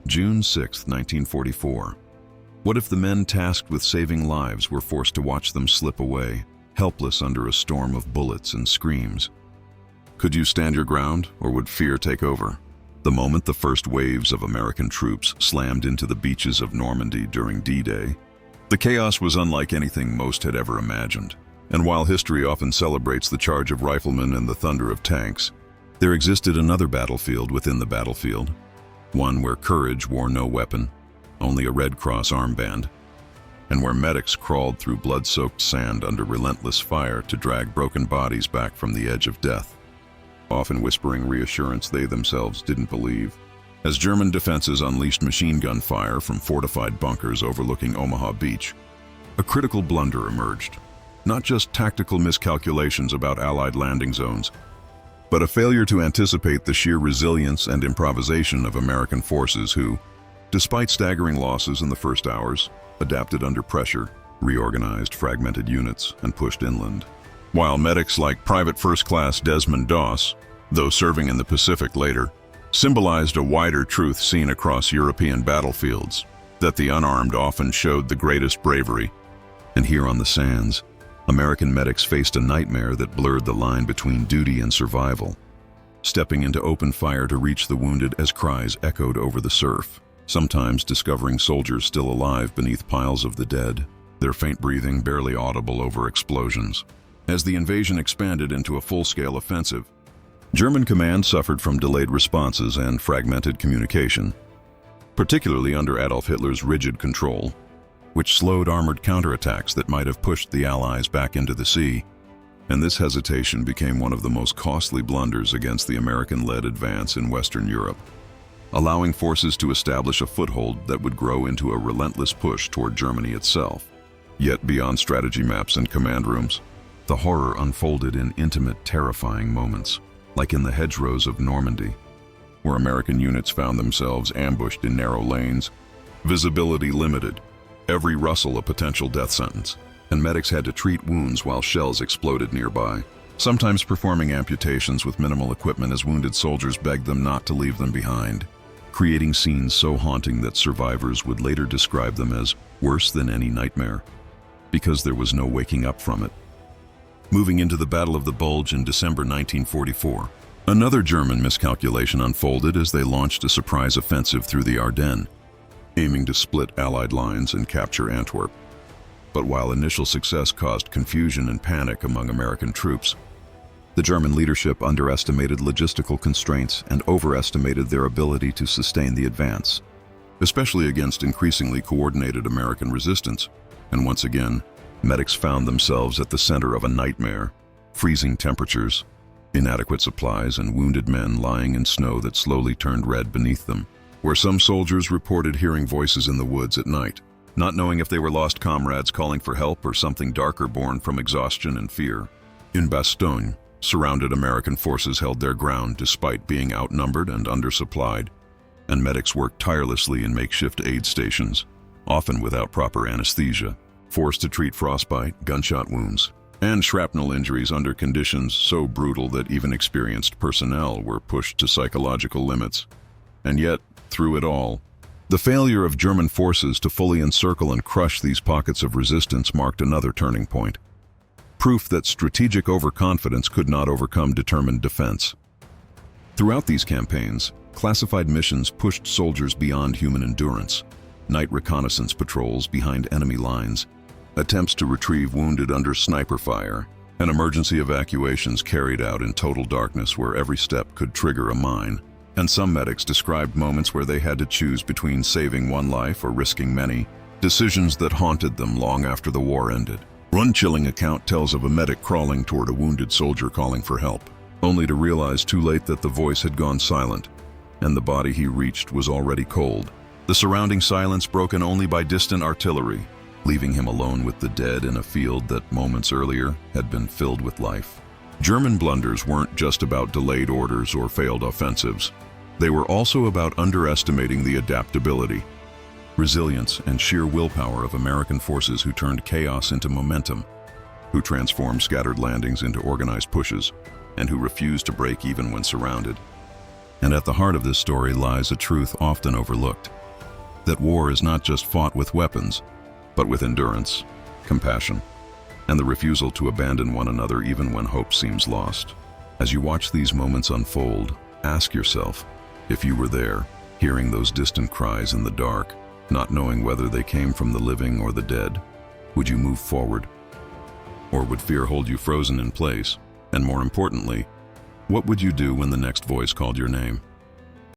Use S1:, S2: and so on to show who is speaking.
S1: June 6, 1944. What if the men tasked with saving lives were forced to watch them slip away, helpless under a storm of bullets and screams? Could you stand your ground, or would fear take over? The moment the first waves of American troops slammed into the beaches of Normandy during D-Day, the chaos was unlike anything most had ever imagined. And while history often celebrates the charge of riflemen and the thunder of tanks, there existed another battlefield within the battlefield, one where courage wore no weapon, only a Red Cross armband, and where medics crawled through blood-soaked sand under relentless fire to drag broken bodies back from the edge of death, often whispering reassurance they themselves didn't believe. As German defenses unleashed machine gun fire from fortified bunkers overlooking Omaha Beach, a critical blunder emerged. Not just tactical miscalculations about Allied landing zones, but a failure to anticipate the sheer resilience and improvisation of American forces who, despite staggering losses in the first hours, adapted under pressure, reorganized fragmented units, and pushed inland. While medics like Private First Class Desmond Doss, though serving in the Pacific later, symbolized a wider truth seen across European battlefields, that the unarmed often showed the greatest bravery. And here on the sands, American medics faced a nightmare that blurred the line between duty and survival, stepping into open fire to reach the wounded as cries echoed over the surf, sometimes discovering soldiers still alive beneath piles of the dead, their faint breathing barely audible over explosions. As the invasion expanded into a full-scale offensive, German command suffered from delayed responses and fragmented communication, particularly under Adolf Hitler's rigid control, which slowed armored counterattacks that might have pushed the Allies back into the sea. And this hesitation became one of the most costly blunders against the American-led advance in Western Europe, allowing forces to establish a foothold that would grow into a relentless push toward Germany itself. Yet beyond strategy maps and command rooms, the horror unfolded in intimate, terrifying moments, like in the hedgerows of Normandy, where American units found themselves ambushed in narrow lanes, visibility limited, every rustle a potential death sentence, and medics had to treat wounds while shells exploded nearby, sometimes performing amputations with minimal equipment as wounded soldiers begged them not to leave them behind, creating scenes so haunting that survivors would later describe them as worse than any nightmare, because there was no waking up from it. Moving into the Battle of the Bulge in December 1944, another German miscalculation unfolded as they launched a surprise offensive through the Ardennes, aiming to split Allied lines and capture Antwerp. But while initial success caused confusion and panic among American troops, the German leadership underestimated logistical constraints and overestimated their ability to sustain the advance, especially against increasingly coordinated American resistance. And once again, medics found themselves at the center of a nightmare: freezing temperatures, inadequate supplies, and wounded men lying in snow that slowly turned red beneath them, where some soldiers reported hearing voices in the woods at night, not knowing if they were lost comrades calling for help or something darker born from exhaustion and fear. In Bastogne, surrounded American forces held their ground despite being outnumbered and undersupplied, and medics worked tirelessly in makeshift aid stations, often without proper anesthesia, forced to treat frostbite, gunshot wounds, and shrapnel injuries under conditions so brutal that even experienced personnel were pushed to psychological limits. And yet, through it all, the failure of German forces to fully encircle and crush these pockets of resistance marked another turning point. Proof that strategic overconfidence could not overcome determined defense. Throughout these campaigns, classified missions pushed soldiers beyond human endurance. Night reconnaissance patrols behind enemy lines, attempts to retrieve wounded under sniper fire, and emergency evacuations carried out in total darkness where every step could trigger a mine. And some medics described moments where they had to choose between saving one life or risking many, decisions that haunted them long after the war ended. One chilling account tells of a medic crawling toward a wounded soldier calling for help, only to realize too late that the voice had gone silent, and the body he reached was already cold, the surrounding silence broken only by distant artillery, leaving him alone with the dead in a field that moments earlier had been filled with life. German blunders weren't just about delayed orders or failed offensives. They were also about underestimating the adaptability, resilience, and sheer willpower of American forces who turned chaos into momentum, who transformed scattered landings into organized pushes, and who refused to break even when surrounded. And at the heart of this story lies a truth often overlooked: that war is not just fought with weapons, but with endurance, compassion, and the refusal to abandon one another even when hope seems lost. As you watch these moments unfold, ask yourself, if you were there, hearing those distant cries in the dark, not knowing whether they came from the living or the dead, would you move forward? Or would fear hold you frozen in place? And more importantly, what would you do when the next voice called your name?